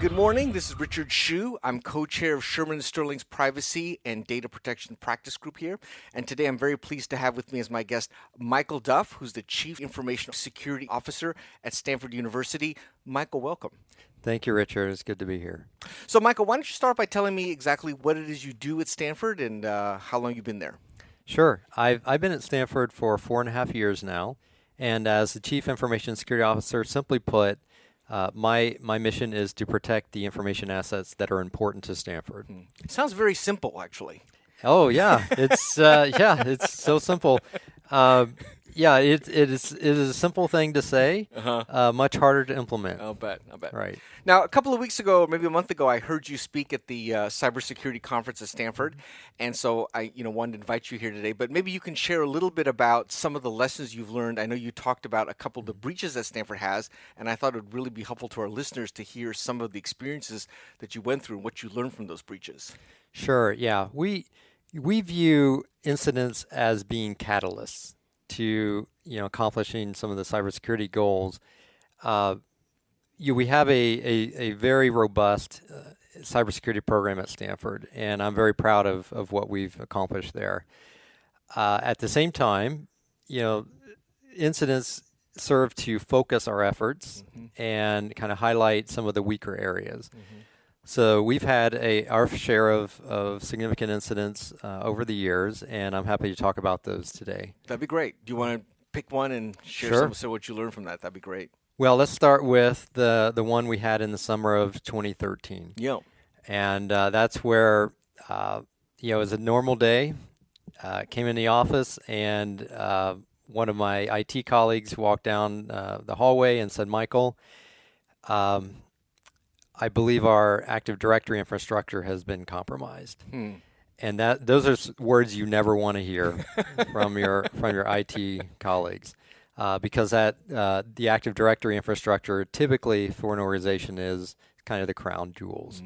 Good morning. This is Richard Hsu. I'm co-chair of Shearman Sterling's Privacy and Data Protection Practice Group here. And today I'm very pleased to have with me as my guest Michael Duff, who's the Chief Information Security Officer at Stanford University. Michael, welcome. Thank you, Richard. It's good to be here. So, Michael, why don't you start by telling me exactly what it is you do at Stanford and how long you've been there? Sure. I've been at Stanford for 4.5 years now. And as the Chief Information Security Officer, simply put, my mission is to protect the information assets that are important to Stanford. It sounds very simple, actually. Oh yeah, it's it's so simple. It is a simple thing to say, much harder to implement. I'll bet. Right. Now, a couple of weeks ago, or maybe a month ago, I heard you speak at the cybersecurity conference at Stanford, and so I wanted to invite you here today. But maybe you can share a little bit about some of the lessons you've learned. I know you talked about a couple of the breaches that Stanford has, and I thought it would really be helpful to our listeners to hear some of the experiences that you went through and what you learned from those breaches. Sure. Yeah. We view incidents as being catalysts to accomplishing some of the cybersecurity goals. We have a very robust cybersecurity program at Stanford, and I'm very proud of what we've accomplished there. At the same time, incidents serve to focus our efforts and kind of highlight some of the weaker areas. So we've had our share of significant incidents over the years, and I'm happy to talk about those today. That'd be great. Do you want to pick one and share Sure. some of what you learned from that? That'd be great. Well, let's start with the one we had in the summer of 2013. Yeah. And that's where, it was a normal day. Came in the office, and one of my IT colleagues walked down the hallway and said, "Michael, I believe our Active Directory infrastructure has been compromised." And those are words you never want to hear from your IT colleagues, because the Active Directory infrastructure typically for an organization is kind of the crown jewels.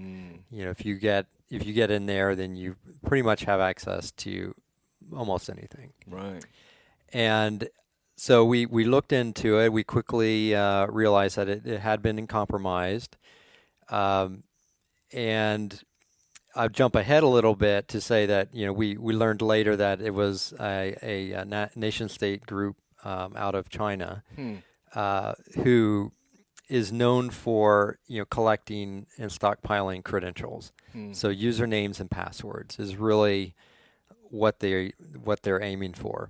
If you get in there, then you pretty much have access to almost anything. Right. And so we looked into it. We quickly realized that it had been compromised. And I'll jump ahead a little bit to say that we learned later that it was a nation-state group out of China who is known for collecting and stockpiling credentials. So usernames and passwords is really what they're aiming for.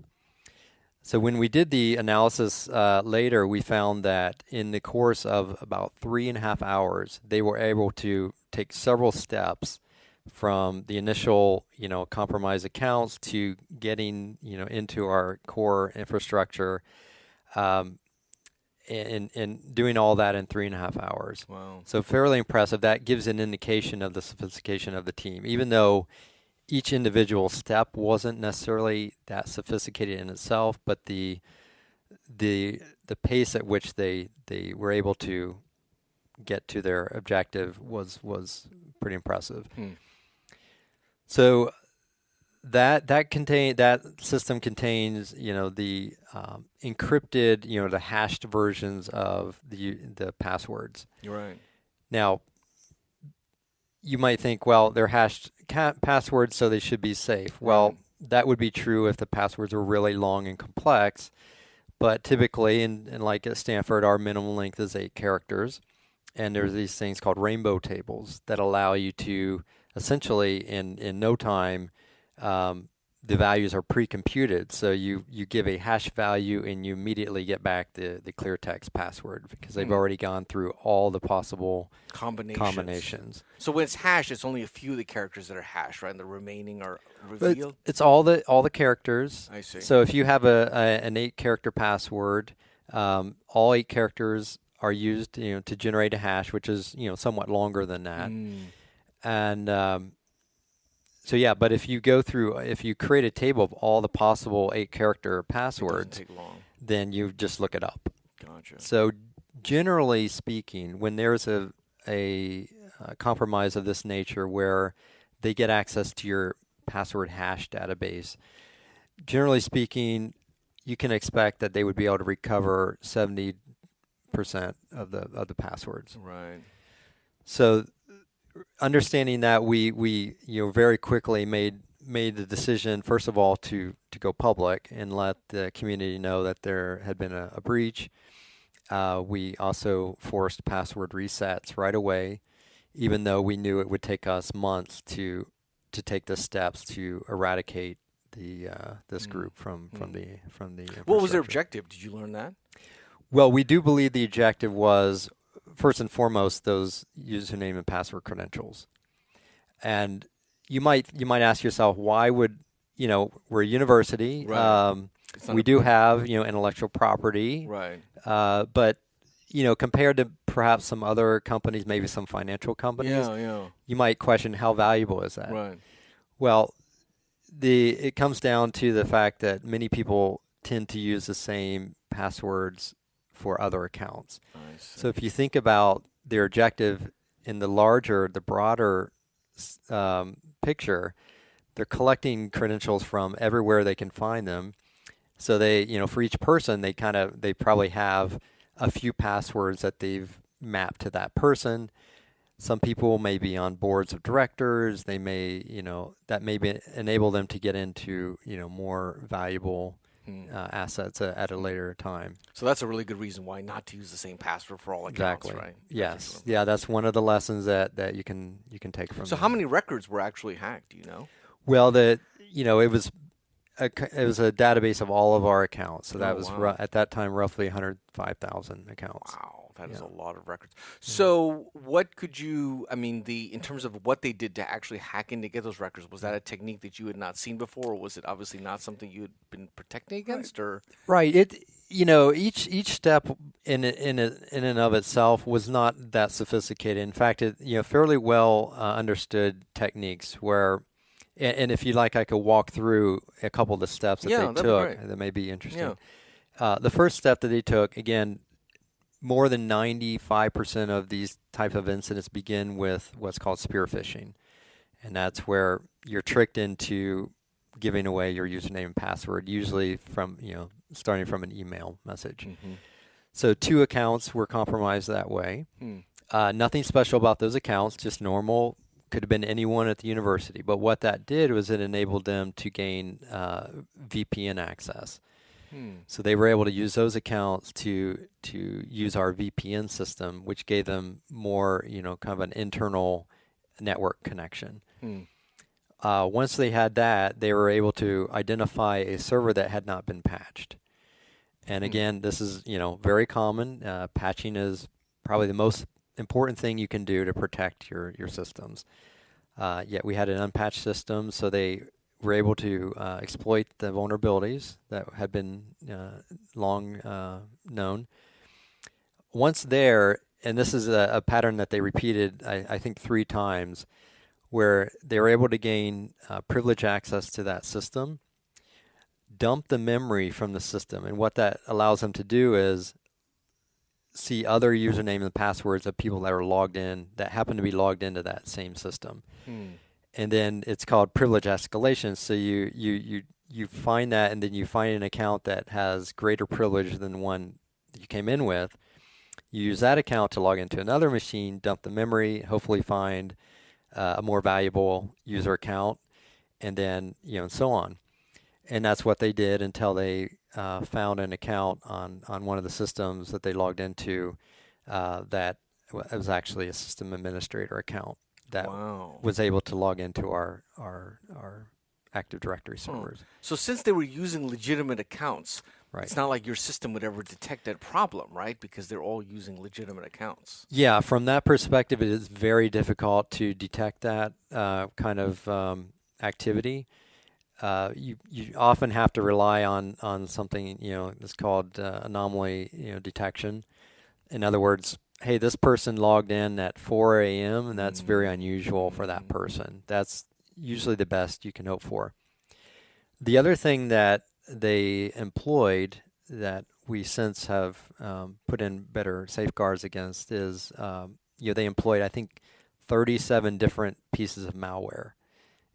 So when we did the analysis later, we found that in the course of about 3.5 hours, they were able to take several steps from the initial, compromised accounts to getting, into our core infrastructure, and doing all that in 3.5 hours. Wow. So fairly impressive. That gives an indication of the sophistication of the team, even though each individual step wasn't necessarily that sophisticated in itself, but the pace at which they were able to get to their objective was pretty impressive. So that system contains the encrypted the hashed versions of the passwords. You're right. Now, you might think, well, they're hashed passwords, so they should be safe. Well, that would be true if the passwords were really long and complex, but typically, and like at Stanford, our minimum length is 8 characters, and there's these things called rainbow tables that allow you to essentially, in no time, the values are pre-computed, so you give a hash value and you immediately get back the clear text password because they've already gone through all the possible combinations. So when it's hashed, it's only a few of the characters that are hashed, right? And the remaining are revealed? It's all the characters. I see. So if you have an 8-character password, all 8 characters are used to generate a hash, which is somewhat longer than that. And so yeah, but if you create a table of all the possible 8-character passwords, it doesn't take long. Then you just look it up. Gotcha. So generally speaking, when there's a compromise of this nature where they get access to your password hash database, generally speaking, you can expect that they would be able to recover 70% of the passwords. Right. So understanding that, we very quickly made the decision, first of all, to go public and let the community know that there had been a breach. We also forced password resets right away, even though we knew it would take us months to take the steps to eradicate this group from the What was their infrastructure. objective? Did you learn that? Well, we do believe the objective was, first and foremost, those username and password credentials. And you might ask yourself, why would, we're a university. Right. We do have, intellectual property. Right. But, compared to perhaps some other companies, maybe some financial companies, Yeah. you might question, how valuable is that? Right. Well, it comes down to the fact that many people tend to use the same passwords for other accounts. I see. So if you think about their objective in the broader picture, they're collecting credentials from everywhere they can find them. So they, for each person, they probably have a few passwords that they've mapped to that person. Some people may be on boards of directors. They may, that may enable them to get into, more valuable assets at a later time. So that's a really good reason why not to use the same password for all accounts, Exactly. right? Yes. Yeah, that's one of the lessons that you can take from So how many records were actually hacked? Do you know? Well, it was a database of all of our accounts. So that was wow. at that time roughly 105,000 accounts. Wow, that is Yeah. a lot of records. So what could you, in terms of what they did to actually hack in to get those records, was that a technique that you had not seen before, or was it obviously not something you had been protecting against, or? Right. Each step in and of itself was not that sophisticated. In fact, fairly well understood techniques where, and if you like, I could walk through a couple of the steps that Yeah, they that'd be took great. that may be interesting. Yeah. The first step that they took, again, more than 95% of these type of incidents begin with what's called spear phishing. And that's where you're tricked into giving away your username and password, usually from, starting from an email message. Mm-hmm. So 2 accounts were compromised that way. Nothing special about those accounts, just normal. Could have been anyone at the university. But what that did was it enabled them to gain VPN access. So they were able to use those accounts to use our VPN system, which gave them more, kind of an internal network connection. Once they had that, they were able to identify a server that had not been patched. And again, this is, very common. Patching is probably the most important thing you can do to protect your systems. Yet we had an unpatched system, so they were able to exploit the vulnerabilities that had been long known. Once there, and this is a pattern that they repeated, I think 3 times, where they were able to gain privileged access to that system, dump the memory from the system. And what that allows them to do is see other username and passwords of people that are logged in, that happen to be logged into that same system. And then it's called privilege escalation. So you find that, and then you find an account that has greater privilege than the one that you came in with. You use that account to log into another machine, dump the memory, hopefully find a more valuable user account, and then, and so on. And that's what they did until they found an account on one of the systems that they logged into that was actually a system administrator account that was able to log into our Active Directory servers. So since they were using legitimate accounts, Right. it's not like your system would ever detect that problem, right? Because they're all using legitimate accounts. Yeah, from that perspective, it is very difficult to detect that kind of activity. You often have to rely on something that's called anomaly detection. In other words, hey, this person logged in at 4 a.m. and that's very unusual for that person. That's usually the best you can hope for. The other thing that they employed that we since have put in better safeguards against is they employed, I think, 37 different pieces of malware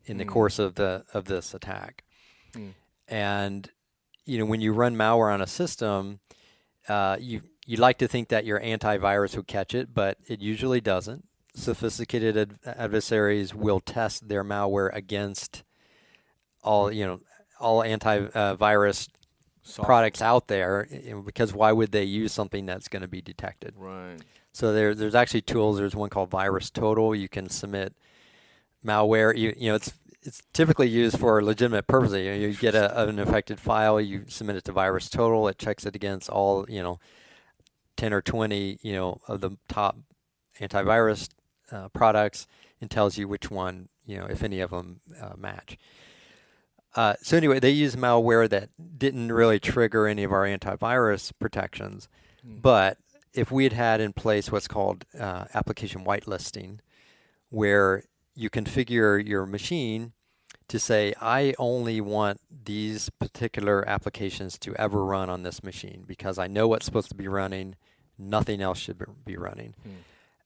in the course of this attack. And when you run malware on a system, you like to think that your antivirus would catch it, but it usually doesn't. sophisticated adversaries will test their malware against all all antivirus products out there, because why would they use something that's going to be detected? Right. So there's actually tools. There's one called Virus Total. You can submit malware. It's typically used for legitimate purposes. You get an infected file, you submit it to Virus Total. It checks it against all 10 or 20 of the top antivirus products, and tells you which one, if any of them match. So anyway, they use malware that didn't really trigger any of our antivirus protections. But if we had in place what's called application whitelisting, where you configure your machine to say, I only want these particular applications to ever run on this machine because I know what's supposed to be running, nothing else should be running.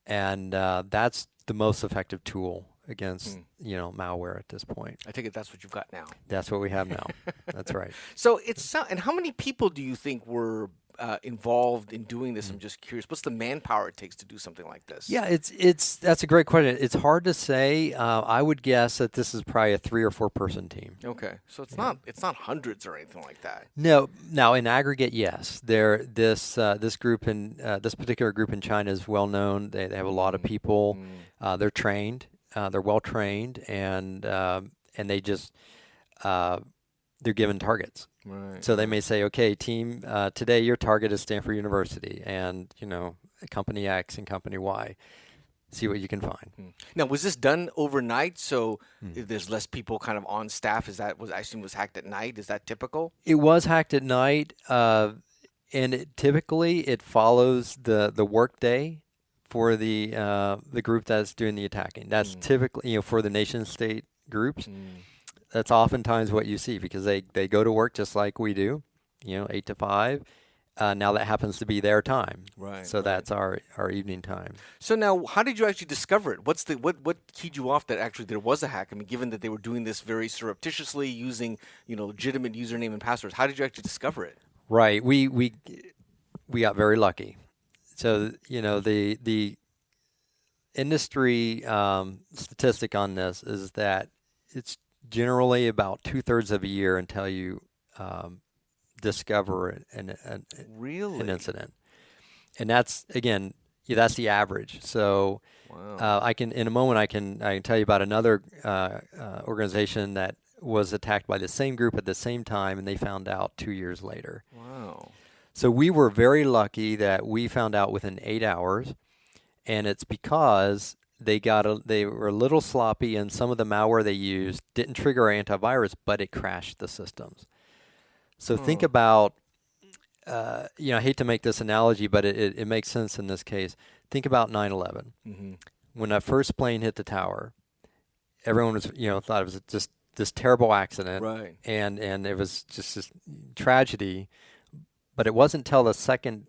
And that's the most effective tool against malware at this point. I take it that's what you've got now. That's what we have now. That's right. So and how many people do you think were involved in doing this? I'm just curious. What's the manpower it takes to do something like this? Yeah, that's a great question. It's hard to say. I would guess that this is probably a 3 or 4 person team. Okay, so it's not hundreds or anything like that. No, now in aggregate, yes. This particular group in China is well known. They have a lot of people. They're trained. They're well trained, and they just they're given targets. Right. So they may say, okay, team, today your target is Stanford University, and company X and company Y. See what you can find. Now, was this done overnight? So if there's less people kind of on staff, I assume was hacked at night. Is that typical? It was hacked at night, and typically it follows the work day for the group that's doing the attacking. That's typically for the nation state groups. That's oftentimes what you see, because they go to work just like we do, 8 to 5. Now that happens to be their time. Right. So that's our evening time. So now, how did you actually discover it? What keyed you off that actually there was a hack? I mean, given that they were doing this very surreptitiously, using legitimate username and passwords, how did you actually discover it? Right. We got very lucky. So the industry statistic on this is that it's generally about 2/3 of a year until you discover an incident, and that's that's the average. So I can in a moment I can tell you about another organization that was attacked by the same group at the same time, and they found out 2 years later. Wow. So we were very lucky that we found out within 8 hours, and it's because they were a little sloppy, and some of the malware they used didn't trigger our antivirus, but it crashed the systems. So think about, I hate to make this analogy, but it makes sense in this case. Think about 9/11. When that first plane hit the tower, everyone was, thought it was just this terrible accident, right? And it was just this tragedy. But it wasn't until the second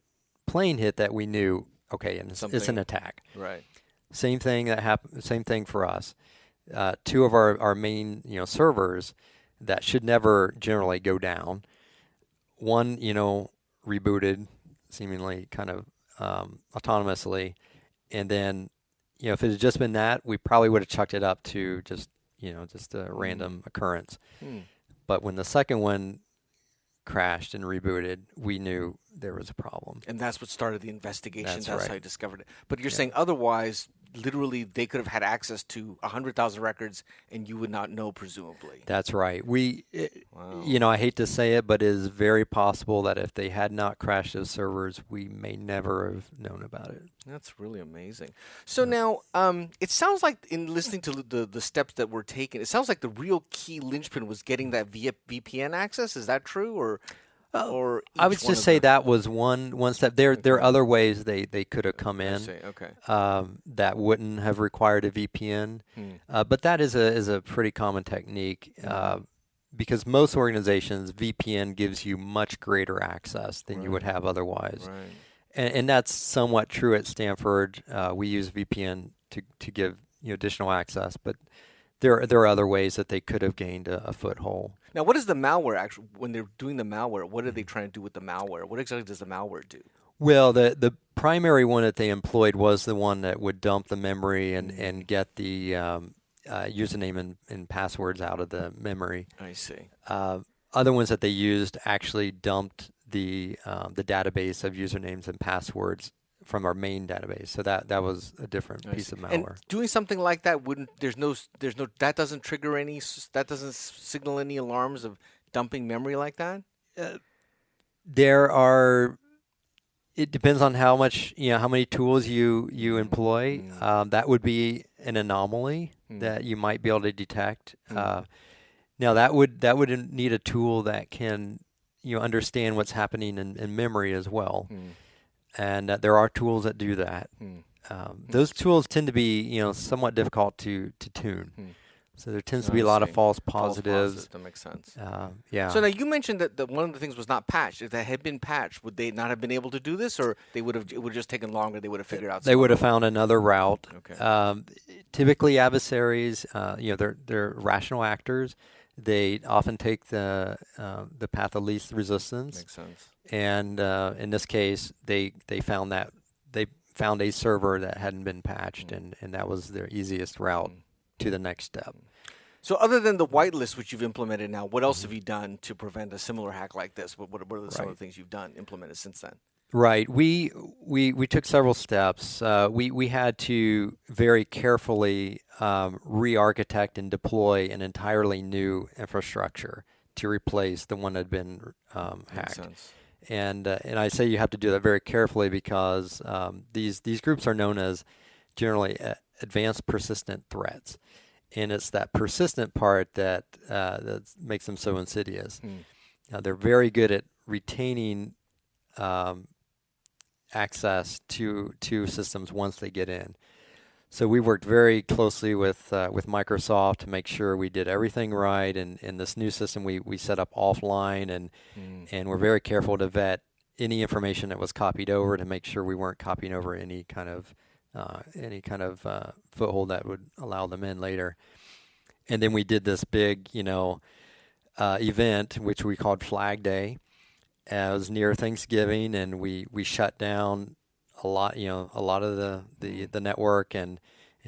plane hit that we knew, okay, and it's an attack. Right. Same thing that happened. Same thing for us. 2 of our main servers that should never generally go down. One rebooted seemingly kind of autonomously, and then if it had just been that, we probably would have chucked it up to just a random occurrence. But when the second one crashed and rebooted, we knew there was a problem. And that's what started the investigation. That's right. How you discovered it. But you're saying otherwise, literally, they could have had access to 100,000 records, and you would not know, presumably. That's right. I hate to say it, but it is very possible that if they had not crashed those servers, we may never have known about it. That's really amazing. So now, it sounds like in listening to the steps that were taken, it sounds like the real key linchpin was getting that VPN access. Is that true, or I would just say that was one step. There are other ways they could have come in. I see. Okay. That wouldn't have required a VPN, but that is a pretty common technique. Because most organizations, VPN gives you much greater access than you would have otherwise. Right. And that's somewhat true at Stanford. We use VPN to give additional access, but there are other ways that they could have gained a foothold. Now, what is the malware actually? When they're doing the malware, what are they trying to do with the malware? What exactly does the malware do? Well, the primary one that they employed was the one that would dump the memory and get the username and passwords out of the memory. I see. Other ones that they used actually dumped the database of usernames and passwords from our main database. So that was a different piece of malware. And doing something like that there's no that doesn't trigger that doesn't signal any alarms of dumping memory like that? It depends on how many tools you employ. That would be an anomaly that you might be able to detect. Now that would need a tool that can understand what's happening in memory as well. And there are tools that do that. Those tools tend to be somewhat difficult to tune. So there tends to be a lot of false positives. That makes sense. Yeah. So now you mentioned that one of the things was not patched. If that had been patched, would they not have been able to do this, or it would have just taken longer? They would have figured out. They would have found another route. Okay. Typically, adversaries, they're rational actors. They often take the path of least resistance. Makes sense. And in this case, they found a server that hadn't been patched, and that was their easiest route to the next step. So other than the whitelist, which you've implemented now, what else have you done to prevent a similar hack like this? What are some of the things you've implemented since then? Right. We took several steps. We had to very carefully re-architect and deploy an entirely new infrastructure to replace the one that had been hacked. Makes sense. And I say you have to do that very carefully because these groups are known as generally advanced persistent threats, and it's that persistent part that makes them so insidious. Now, they're very good at retaining access to systems once they get in. So we worked very closely with Microsoft to make sure we did everything right. And in this new system, we set up offline, and we're very careful to vet any information that was copied over to make sure we weren't copying over any kind of foothold that would allow them in later. And then we did this big, event which we called Flag Day. It was near Thanksgiving, and we shut down a lot of the network and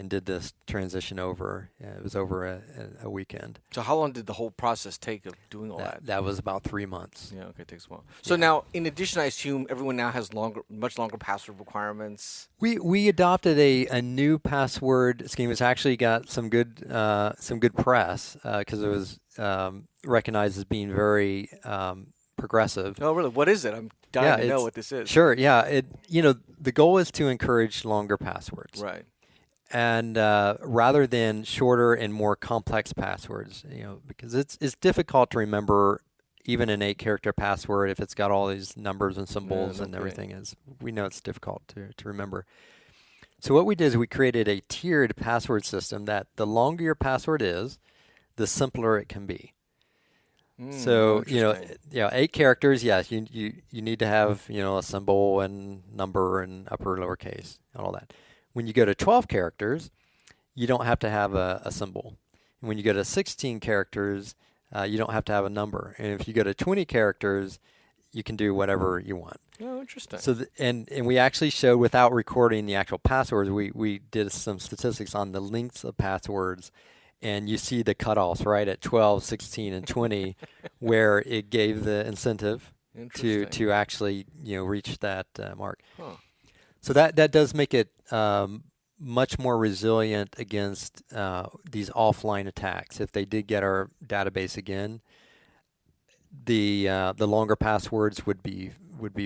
did this transition over. It was over a weekend. So how long did the whole process take of doing all that? That was about 3 months. Yeah, okay, it takes a while. So now, in addition, I assume everyone now has much longer password requirements. We adopted a new password scheme. It's actually got some good press because it was recognized as being very progressive. Oh, really? What is it? I'm dying to know what this is. Sure. Yeah. The goal is to encourage longer passwords. Right. And rather than shorter and more complex passwords, because it's difficult to remember even an 8-character password if it's got all these numbers and symbols and everything. We know it's difficult to remember. So what we did is we created a tiered password system that the longer your password is, the simpler it can be. So 8 characters. Yes, you need to have a symbol and number and upper and lowercase and all that. When you go to 12 characters, you don't have to have a symbol. And when you go to 16 characters, you don't have to have a number. And if you go to 20 characters, you can do whatever you want. Oh, interesting. So and we actually showed, without recording the actual passwords, we did some statistics on the lengths of passwords. And you see the cutoffs right at 12, 16, and 20, where it gave the incentive to actually reach that mark. Huh. So that does make it much more resilient against these offline attacks. If they did get our database again, the longer passwords would be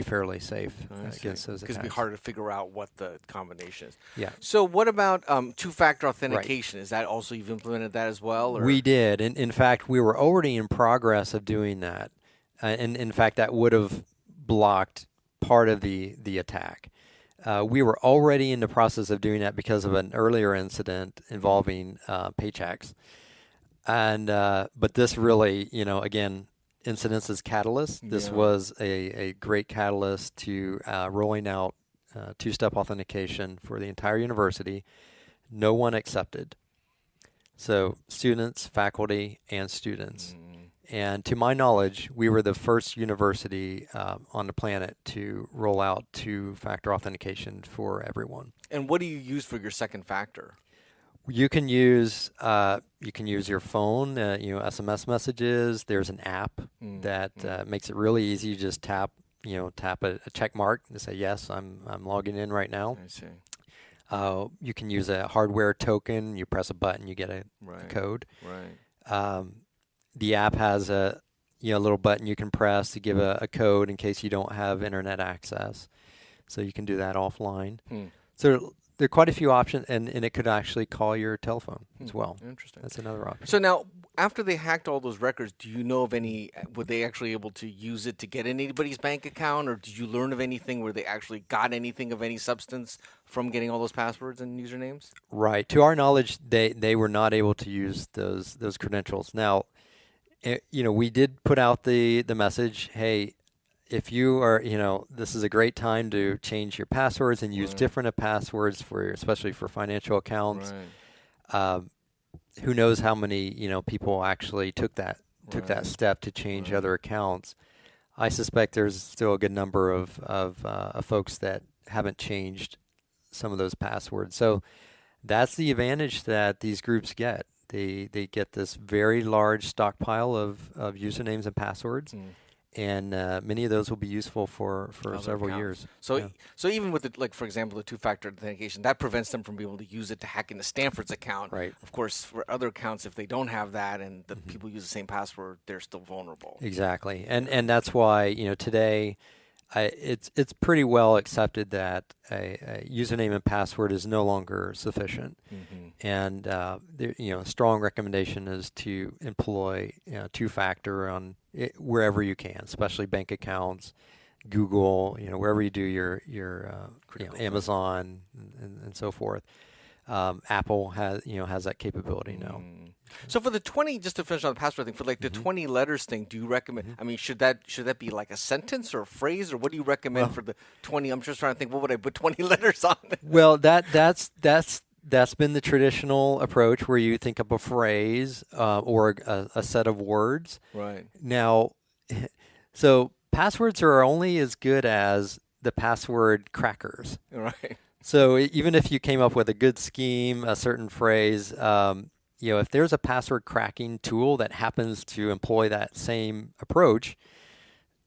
fairly safe against those attacks. Because it'd be harder to figure out what the combination is. Yeah. So what about two-factor authentication? Right. Is that also, you've implemented that as well? Or? We did. In fact, we were already in progress of doing that. And in fact, that would have blocked part of the attack. We were already in the process of doing that because of an earlier incident involving paychecks. And but this really, again, incidents as catalyst. This was a great catalyst to rolling out two-step authentication for the entire university. No one accepted. So students, faculty, and students. And to my knowledge, we were the first university on the planet to roll out two-factor authentication for everyone. And what do you use for your second factor? You can use your phone, SMS messages. There's an app that makes it really easy. You just tap a check mark and say yes, I'm logging in right now. I see. You can use a hardware token. You press a button, you get a code. Right. The app has a little button you can press to give a code in case you don't have internet access. So you can do that offline. So there are quite a few options, and it could actually call your telephone as well. Interesting. That's another option. So now, after they hacked all those records, do you know of any, were they actually able to use it to get in anybody's bank account, or did you learn of anything where they actually got anything of any substance from getting all those passwords and usernames? Right. To our knowledge, they were not able to use those credentials. Now, we did put out the message, hey, if you are, this is a great time to change your passwords and use different passwords especially for financial accounts. Right. Who knows how many, people actually took that step to change other accounts. I suspect there's still a good number of folks that haven't changed some of those passwords. So that's the advantage that these groups get. They get this very large stockpile of usernames and passwords. And many of those will be useful for several years. So even with for example, the two-factor authentication, that prevents them from being able to use it to hack into Stanford's account. Right. Of course, for other accounts, if they don't have that and the people use the same password, they're still vulnerable. Exactly. And that's why, today it's pretty well accepted that a username and password is no longer sufficient. And strong recommendation is to employ two-factor on wherever you can, especially bank accounts, Google, wherever you do your Amazon and so forth. Apple has that capability now. So for the 20, just to finish on the password thing, for the 20 letters thing, do you recommend? I mean, should that be like a sentence or a phrase, or what do you recommend for the 20? I'm just trying to think, what would I put 20 letters on? Well, that's been the traditional approach, where you think of a phrase or a set of words. Right. Now, so passwords are only as good as the password crackers. Right. So even if you came up with a good scheme, a certain phrase, if there's a password cracking tool that happens to employ that same approach,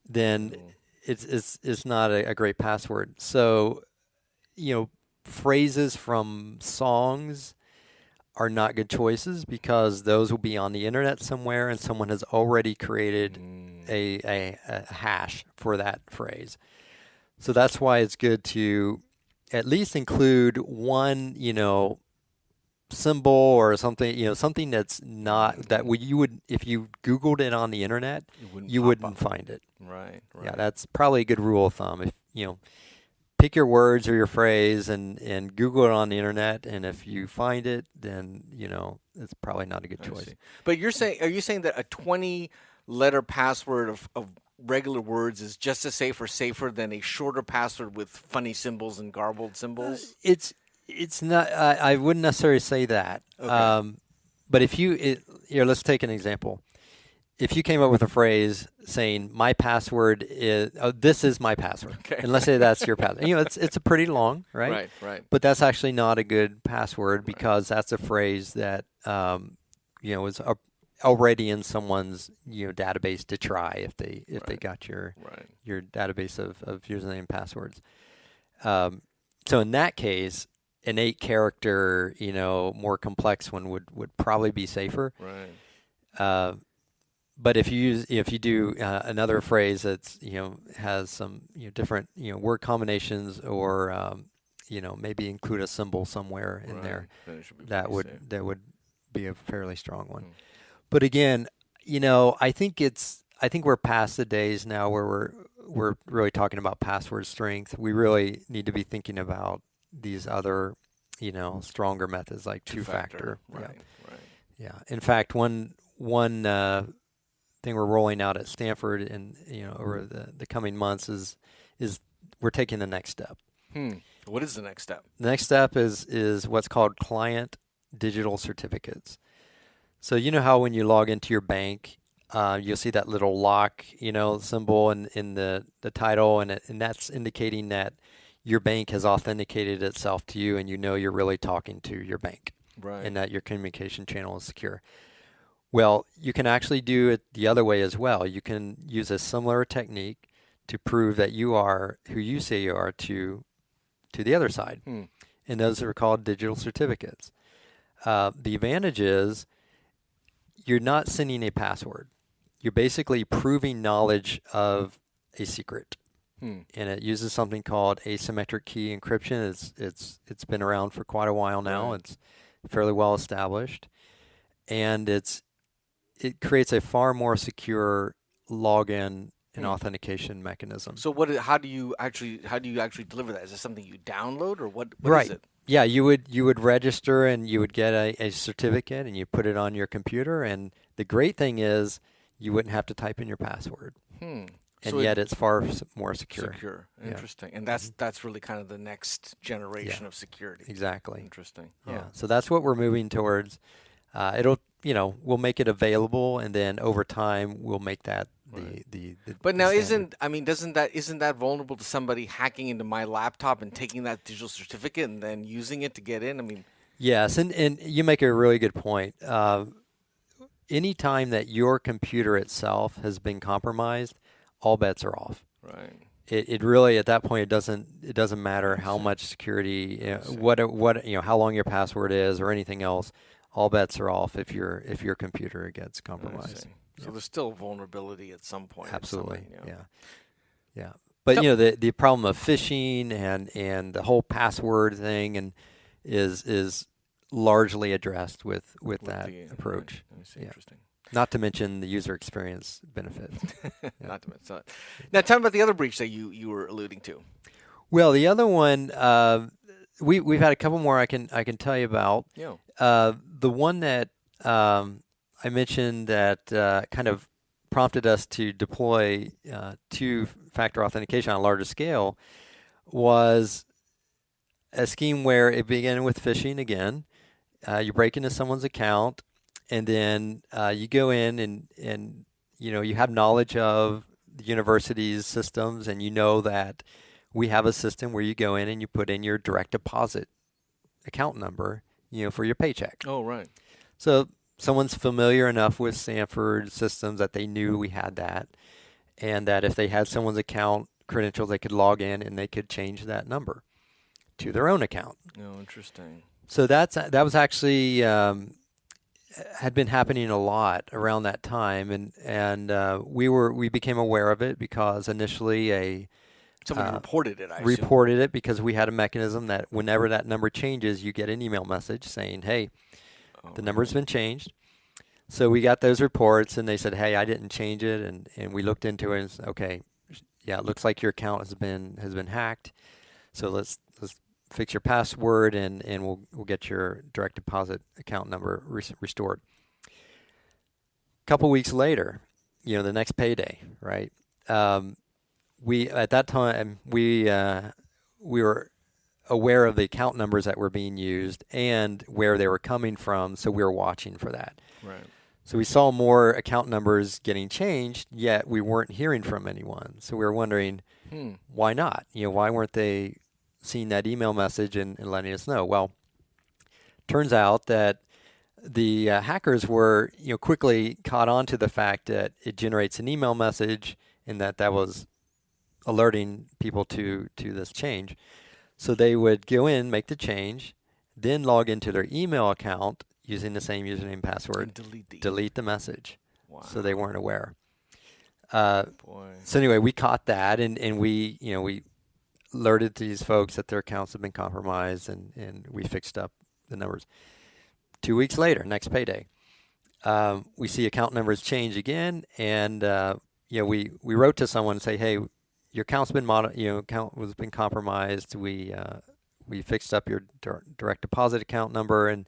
then it's not a great password. So, phrases from songs are not good choices, because those will be on the internet somewhere and someone has already created a hash for that phrase. So that's why it's good to at least include one, symbol or something, something that's not that you would, if you Googled it on the internet, you wouldn't find it. Right. Yeah, that's probably a good rule of thumb. If pick your words or your phrase and Google it on the internet, and if you find it, then it's probably not a good choice. But are you saying that a 20-letter password of regular words is just as safe or safer than a shorter password with funny symbols and garbled symbols? It's not. I wouldn't necessarily say that. Okay. But if let's take an example. If you came up with a phrase saying my password is, this is my password, and let's say that's your password. It's a pretty long, right? Right. But that's actually not a good password, because that's a phrase that is already in someone's database to try if they got your database of username and passwords. So in that case, an 8-character, more complex one would probably be safer. Right. But if you do another phrase that's has some different word combinations, or maybe include a symbol somewhere in there, that would be a fairly strong one. But again, I think we're past the days now where we're really talking about password strength. We really need to be thinking about these other stronger methods like two-factor. Right. Yeah. In fact, one thing we're rolling out at Stanford and over the coming months is we're taking the next step. What is the next step? The next step is what's called client digital certificates. So how when you log into your bank, you'll see that little lock, symbol in the title, and that's indicating that your bank has authenticated itself to you, and you're really talking to your bank, Right. and that your communication channel is secure. Well, you can actually do it the other way as well. You can use a similar technique to prove that you are who you say you are to the other side, and those are called digital certificates. The advantage is you're not sending a password. You're basically proving knowledge of a secret, and it uses something called asymmetric key encryption. It's been around for quite a while now. Right. It's fairly well established, and it creates a far more secure login and authentication mechanism. So how do you actually deliver that? Is it something you download, or what Right. is it? Yeah, you would register, and you would get a certificate, and you put it on your computer. And the great thing is you wouldn't have to type in your password, and So yet it's far more secure. secure. Yeah. Interesting. And that's really kind of the next generation of security. Exactly. Interesting. Yeah. So that's what we're moving towards. We'll make it available, and then over time we'll make that the But now standard. isn't that vulnerable to somebody hacking into my laptop and taking that digital certificate and then using it to get in? I mean, Yes, and you make a really good point. Anytime that your computer itself has been compromised, all bets are off. right. It really, at that point, it doesn't matter how much security, how long your password is or anything else. All bets are off if your computer gets compromised. So there's still vulnerability at some point. Absolutely. Yeah. Yeah. But the problem of phishing and the whole password thing and is largely addressed with that approach. Right. I see. Yeah. Interesting. Not to mention the user experience benefits. Not to mention that. Now, tell me about the other breach that you were alluding to. Well, the other one, we've had a couple more I can tell you about. Yeah. The one that I mentioned that kind of prompted us to deploy two-factor authentication on a larger scale was a scheme where it began with phishing again. You break into someone's account, and then you go in and you have knowledge of the university's systems, and you know that we have a system where you go in and you put in your direct deposit account number, for your paycheck. Oh, right. So someone's familiar enough with Stanford systems that they knew we had that, and that if they had someone's account credentials, they could log in and they could change that number to their own account. Oh, interesting. So that was actually had been happening a lot around that time, and we became aware of it because initially Somebody reported it, I assume. reported it because we had a mechanism that whenever that number changes, you get an email message saying, "Hey, the number's been changed." So we got those reports, and they said, "Hey, I didn't change it," and we looked into it and said, "Okay, yeah, it looks like your account has been hacked. So let's fix your password, and we'll get your direct deposit account number restored." A couple weeks later, the next payday, right? We at that time we were aware of the account numbers that were being used and where they were coming from, so we were watching for that. Right. So we saw more account numbers getting changed, yet we weren't hearing from anyone. So we were wondering, why not? Why weren't they seeing that email message and letting us know? Well, turns out that the hackers were quickly caught on to the fact that it generates an email message and that was alerting people to this change. So they would go in, make the change, then log into their email account using the same username and password, And delete the message. Wow. So they weren't aware. Boy. So anyway, we caught that, and we alerted these folks that their accounts had been compromised, and we fixed up the numbers. 2 weeks later, next payday, we see account numbers change again, and we wrote to someone and say, "Hey, your account's been account was been compromised. We fixed up your direct deposit account number, and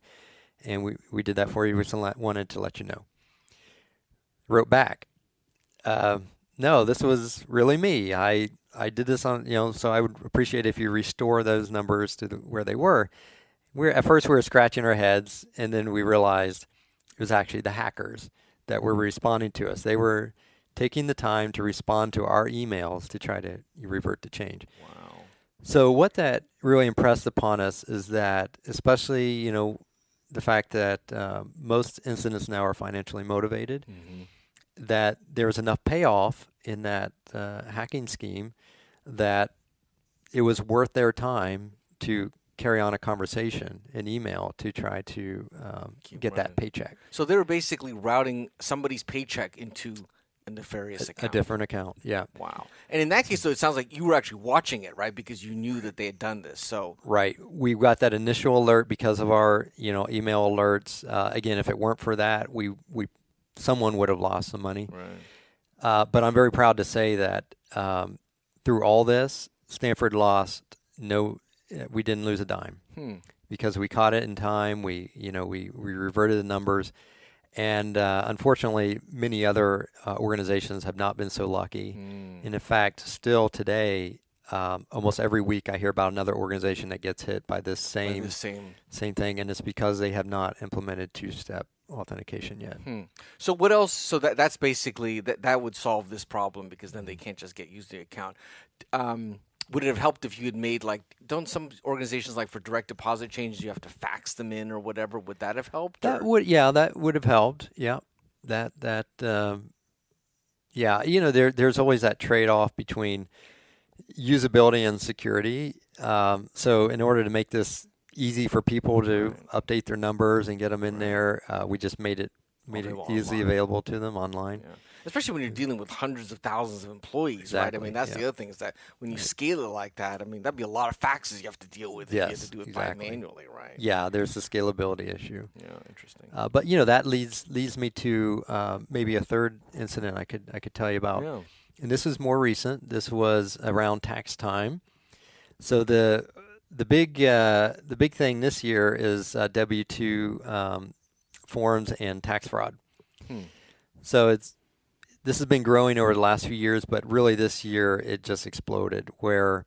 we did that for you. We just wanted to let you know." Wrote back, "No, this was really me. I did this on so I would appreciate if you restore those numbers to where they were." At first we were scratching our heads, and then we realized it was actually the hackers that were responding to us. They were taking the time to respond to our emails to try to revert the change. Wow. So what that really impressed upon us is that, especially, the fact that most incidents now are financially motivated, that there was enough payoff in that hacking scheme that it was worth their time to carry on a conversation, an email, to try to get that paycheck. So they were basically routing somebody's paycheck into a nefarious account. A different account, yeah. Wow. And in that case, though, it sounds like you were actually watching it, right? Because you knew that they had done this. So right, we got that initial alert because of our email alerts. Again, if it weren't for that, someone would have lost some money. Right. But I'm very proud to say that through all this, Stanford we didn't lose a dime because we caught it in time. We reverted the numbers. And unfortunately, many other organizations have not been so lucky. And in fact, still today, almost every week I hear about another organization that gets hit by this same thing, and it's because they have not implemented two-step authentication yet. So what else? So that's basically that would solve this problem, because then they can't just get used to the account. Would it have helped if you had made, don't some organizations, for direct deposit changes, you have to fax them in or whatever? Would that have helped? That would have helped. Yeah, there's always that trade-off between usability and security. So in order to make this easy for people to update their numbers and get them in there, we just made it easily available to them online. Yeah. Especially when you're dealing with hundreds of thousands of employees, exactly, right? I mean, that's the other thing, is that when you scale it like that, I mean, that'd be a lot of faxes you have to deal with if you have to do it manually, right? Yeah, there's the scalability issue. Yeah, interesting. But that leads me to maybe a third incident I could tell you about. Yeah. And this is more recent. This was around tax time. So the big thing this year is W-2 forms and tax fraud. So this has been growing over the last few years, but really this year it just exploded, where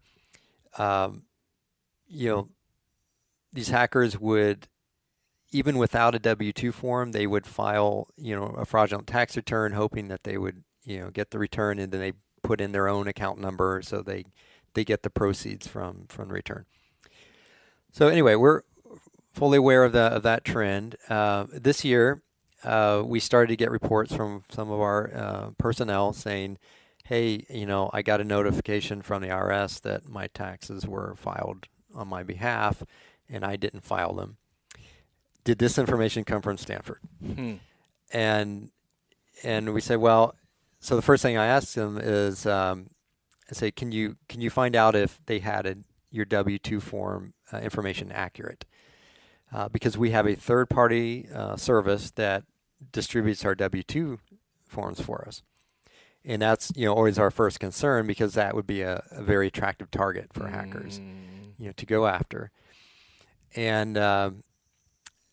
these hackers would, even without a W-2 form, they would file a fraudulent tax return, hoping that they would get the return, and then they put in their own account number so they get the proceeds from the return. So anyway, we're fully aware of that trend. This year, we started to get reports from some of our personnel saying, hey, I got a notification from the IRS that my taxes were filed on my behalf and I didn't file them. Did this information come from Stanford? And we say, well, so the first thing I asked them is, I say, can you find out if they had your W-2 form information accurate? Because we have a third-party service that distributes our W-2 forms for us. And that's always our first concern, because that would be a very attractive target for hackers to go after. And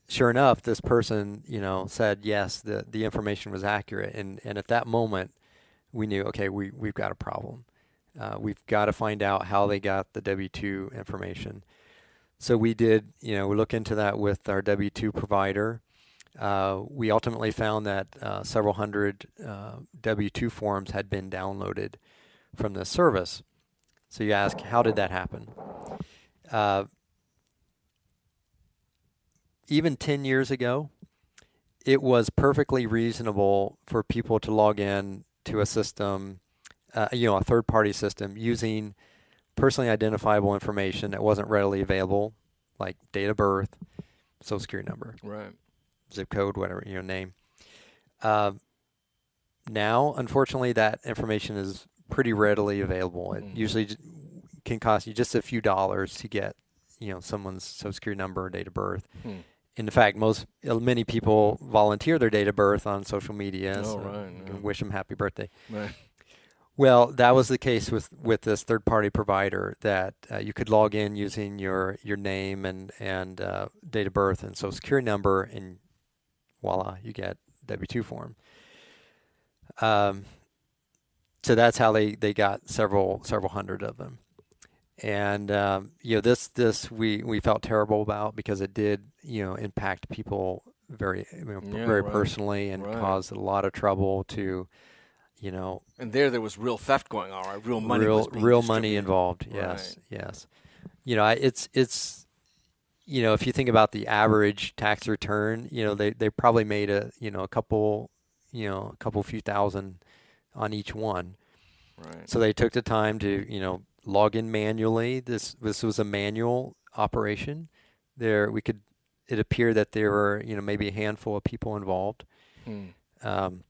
sure enough, this person said yes, the information was accurate, and at that moment we knew, okay, we've got a problem. We've got to find out how they got the W-2 information. So we did, we look into that with our W-2 provider. We ultimately found that several hundred W-2 forms had been downloaded from this service. So you ask, how did that happen? Even 10 years ago, it was perfectly reasonable for people to log in to a system, a third-party system, using personally identifiable information that wasn't readily available, like date of birth, social security number, right, zip code, whatever, name. Now, unfortunately, that information is pretty readily available. It usually can cost you just a few dollars to get, someone's social security number or date of birth. In fact, many people volunteer their date of birth on social media, you can wish them happy birthday. Right. Well, that was the case with this third-party provider, that you could log in using your name and date of birth and social security number, and voila, you get W-2 form. So that's how they got several hundred of them. And this we felt terrible about, because it did impact people very Yeah, very right. personally and Right. caused a lot of trouble to And there was real theft going on, right? Real money was being real money distributed. involved. Right. Yes, yes. It's if you think about the average tax return, they probably made a couple, a couple few thousand on each one. Right. So they took the time to, log in manually. This was a manual operation. It appeared that there were, maybe a handful of people involved. Hmm. Um,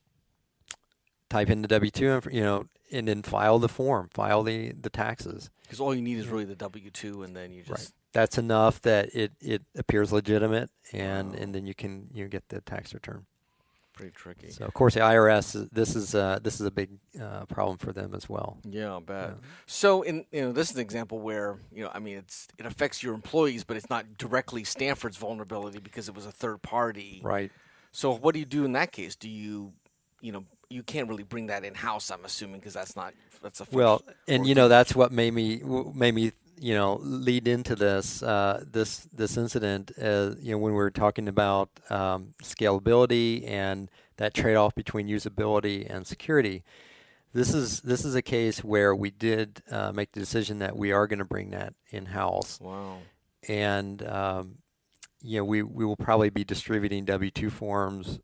Type in the W-2, and then file the form, file the taxes. Because all you need is Yeah. really the W-2, and then you Right. just That's enough that it appears legitimate, and wow, then you get the tax return. pretty tricky. So of course the IRS this is a big problem for them as well. Yeah, I'll bet. Yeah. So, this is an example where I mean, it affects your employees, but it's not directly Stanford's vulnerability because it was a third party. Right. So, what do you do in that case? Do you can't really bring that in house? I'm assuming because that's a Well, and organization. that's what made me lead into this incident. When we were talking about scalability and that trade-off between usability and security. This is a case where we did make the decision that we are going to bring that in house, Wow. and we will probably be distributing W-2 forms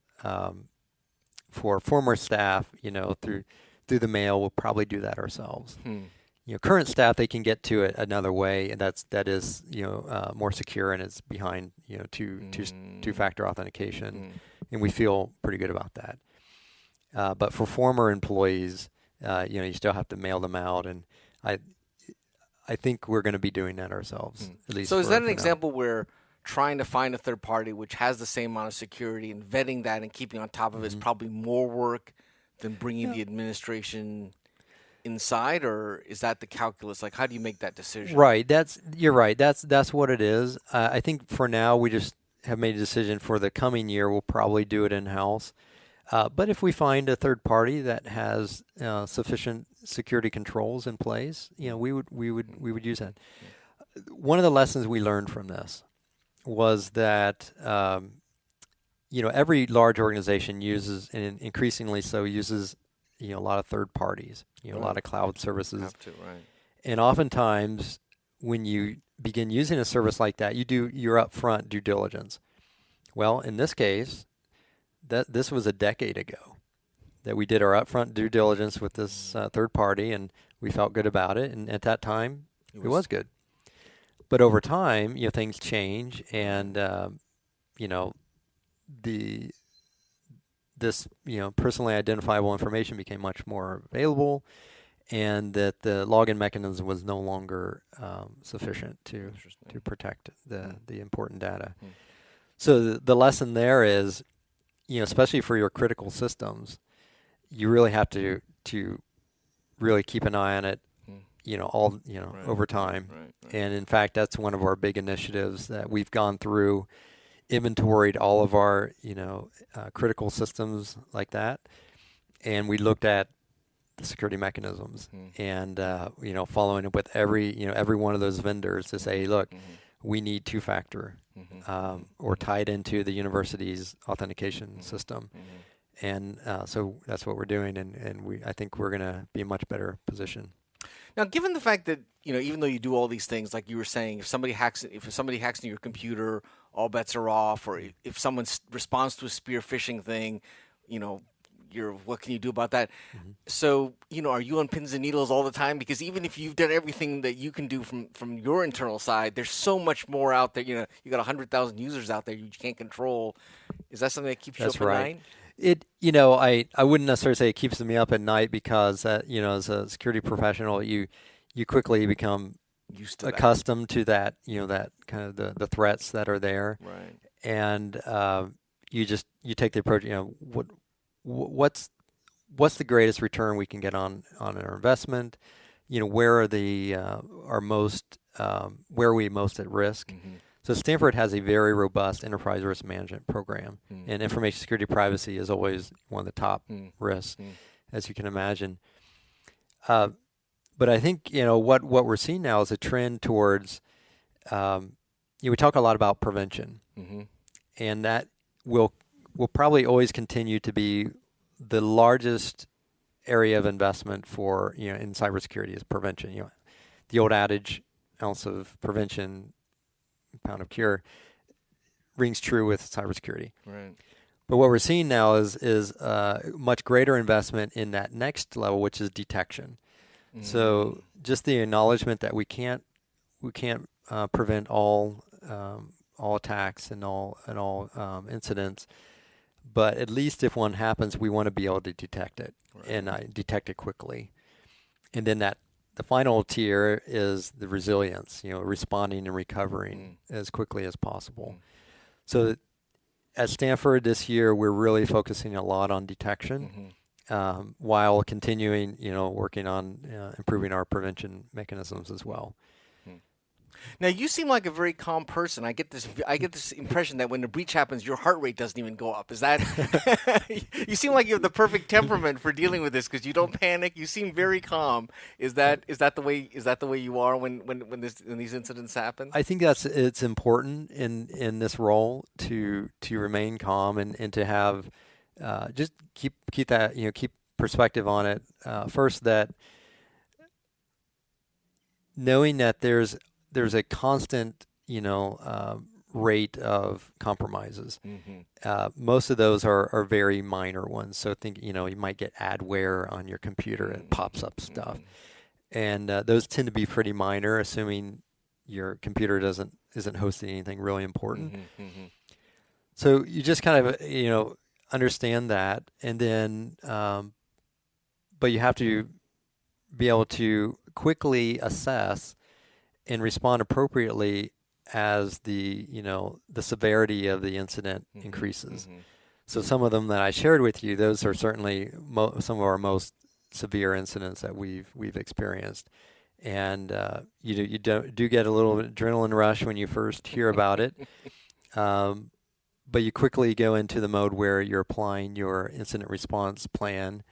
for former staff, through the mail. We'll probably do that ourselves. Hmm. Current staff, they can get to it another way, and that is more secure, and it's behind two-factor authentication, and we feel pretty good about that. But for former employees, you still have to mail them out, and I think we're going to be doing that ourselves. At least. So, is that an for now. example where trying to find a third party which has the same amount of security and vetting that and keeping on top of it is probably more work than bringing the administration inside, or is that the calculus? Like, how do you make that decision? Right. You're right. That's what it is. I think for now we just have made a decision for the coming year. We'll probably do it in house. But if we find a third party that has sufficient security controls in place, we would use that. One of the lessons we learned from this was that every large organization uses, and increasingly so, uses a lot of third parties, a lot of cloud services. Have to, right? And oftentimes, when you begin using a service like that, you do your upfront due diligence. Well, in this case, this was a decade ago that we did our upfront due diligence with this third party, and we felt good about it. And at that time, it was good. But over time, things change, and this personally identifiable information became much more available, and that the login mechanism was no longer sufficient to protect the important data. So the lesson there is, especially for your critical systems, you really have to really keep an eye on it, over time. Right. And in fact, that's one of our big initiatives that we've gone through, inventoried all of our, critical systems like that, and we looked at the security mechanisms, and following up with every one of those vendors to say, look, we need two-factor, or tied into the university's authentication system. And so that's what we're doing, and I think we're going to be in a much better position. Now, given the fact that even though you do all these things, like you were saying, if somebody hacks into your computer, all bets are off. Or if someone responds to a spear phishing thing, what can you do about that? So, are you on pins and needles all the time? Because even if you've done everything that you can do from your internal side, there's so much more out there. You got 100,000 users out there you can't control. Is that something that keeps you up at night? I wouldn't necessarily say it keeps me up at night, because as a security professional, you quickly become Used to accustomed to that, that kind of the threats that are there. Right. And you take the approach, what's the greatest return we can get on our investment? Where are where are we most at risk? So Stanford has a very robust enterprise risk management program, and information security privacy is always one of the top risks, as you can imagine. But I think what we're seeing now is a trend towards we talk a lot about prevention, and that will probably always continue to be the largest area of investment for, in cybersecurity is prevention. The old adage, ounce of prevention, pound of cure, rings true with cybersecurity. Right. But what we're seeing now is much greater investment in that next level, which is detection. So just the acknowledgement that we can't prevent all attacks and all incidents, but at least if one happens, we want to be able to detect it and detect it quickly. And then the final tier is the resilience, responding and recovering as quickly as possible. So at Stanford this year, we're really focusing a lot on detection. While continuing, working on improving our prevention mechanisms as well. Now you seem like a very calm person. I get this impression that when the breach happens, your heart rate doesn't even go up. Is that? You seem like you have the perfect temperament for dealing with this because you don't panic. You seem very calm. Is that the way you are when these incidents happen? I think it's important in this role to remain calm and to have just keep that keep perspective on it. First, that knowing that there's a constant rate of compromises. Most of those are very minor ones. So think you might get adware on your computer. It pops up stuff, and those tend to be pretty minor, assuming your computer isn't hosting anything really important. So you just kind of understand that, and then but you have to be able to quickly assess and respond appropriately as the severity of the incident increases. So some of them that I shared with you, those are certainly some of our most severe incidents that we've experienced. And you do get a little adrenaline rush when you first hear about it. But you quickly go into the mode where you're applying your incident response plan.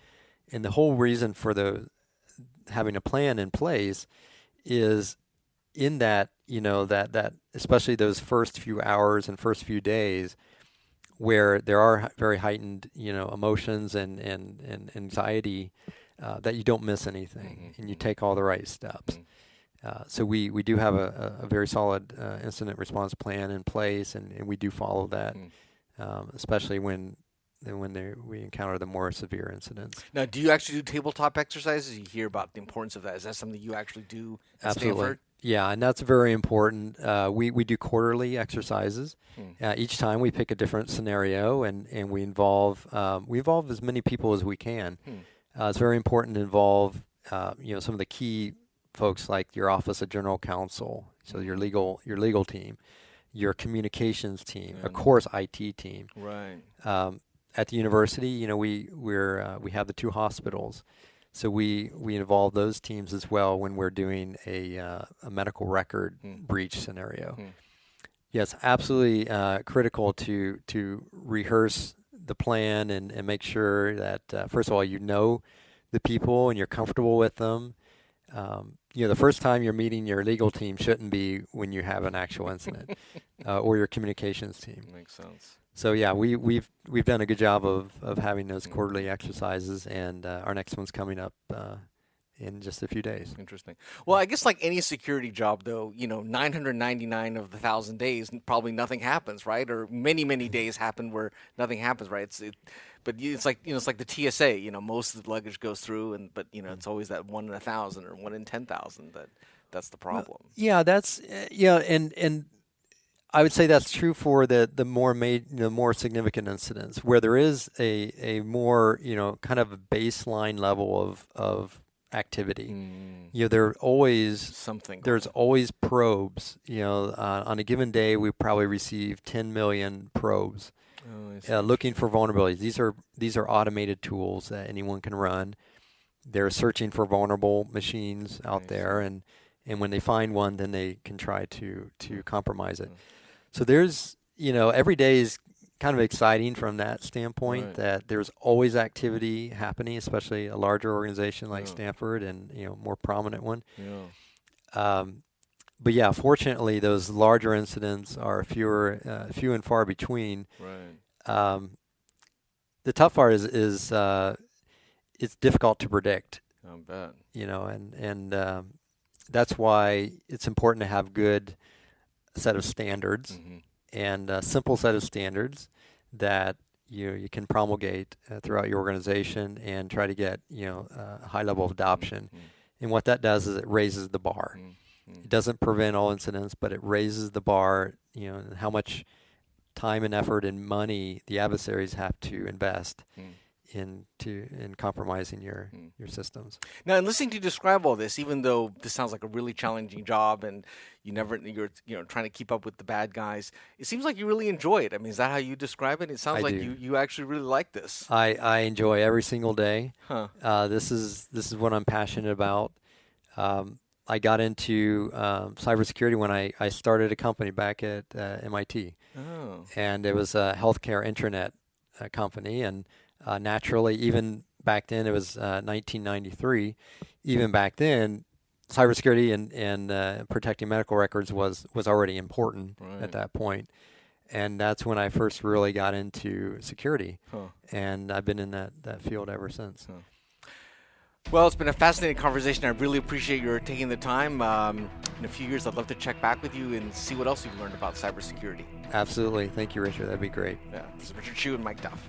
And the whole reason for having a plan in place is in that, that especially those first few hours and first few days where there are very heightened, emotions and anxiety, that you don't miss anything and you take all the right steps. So we do have a very solid incident response plan in place, and we do follow that, especially when we encounter the more severe incidents. Now, do you actually do tabletop exercises? You hear about the importance of that. Is that something you actually do at Absolutely. Stanford? Yeah, and that's very important. We do quarterly exercises. Each time we pick a different scenario, and we involve as many people as we can. It's very important to involve some of the key folks like your Office of General Counsel, so your legal team, your communications team, of course IT team. Right. At the university, we have the 2 hospitals, so we involve those teams as well when we're doing a medical record breach scenario. Yes, absolutely critical to rehearse the plan and make sure that first of all the people and you're comfortable with them. The first time you're meeting your legal team shouldn't be when you have an actual incident, or your communications team. Makes sense. So yeah, we've done a good job of having those quarterly exercises, and our next one's coming up in just a few days. Interesting. Well, I guess like any security job, though, 999 of the 1,000 days, probably nothing happens, right? Or many days happen where nothing happens, right? But it's like the TSA. Most of the luggage goes through, but it's always that 1 in 1,000 or 1 in 10,000 that's the problem. Yeah, that's and I would say that's true for the more significant incidents where there is a more kind of a baseline level of activity. There's always probes. On a given day we probably receive 10 million probes looking for vulnerabilities. These are automated tools that anyone can run. They're searching for vulnerable machines out there, and when they find one, then they can try to compromise it. So there's, every day is kind of exciting from that standpoint, that there's always activity happening, especially a larger organization like Stanford and, more prominent one. But yeah, fortunately, those larger incidents are few and far between. Right. The tough part is it's difficult to predict, I bet. and that's why it's important to have good set of standards Mm-hmm. and a simple set of standards that you can promulgate throughout your organization and try to get a high level of adoption. Mm-hmm. And what that does is it raises the bar. Mm-hmm. It doesn't prevent all incidents, but it raises the bar. And how much time and effort and money the adversaries have to invest in compromising your systems. Now, in listening to you describe all this, even though this sounds like a really challenging job and you're trying to keep up with the bad guys, it seems like you really enjoy it. I mean, is that how you describe it? It sounds I like do. you actually really like this. I enjoy every single day. Huh. This is what I'm passionate about. I got into cybersecurity when I started a company back at MIT, Oh. and it was a healthcare intranet company. And naturally, even back then, it was 1993. Even back then, cybersecurity and protecting medical records was already important at that point. And that's when I first really got into security. Huh. And I've been in that field ever since. Huh. Well, it's been a fascinating conversation. I really appreciate your taking the time. In a few years, I'd love to check back with you and see what else you've learned about cybersecurity. Absolutely. Thank you, Richard. That'd be great. Yeah. This is Richard Chu and Mike Duff.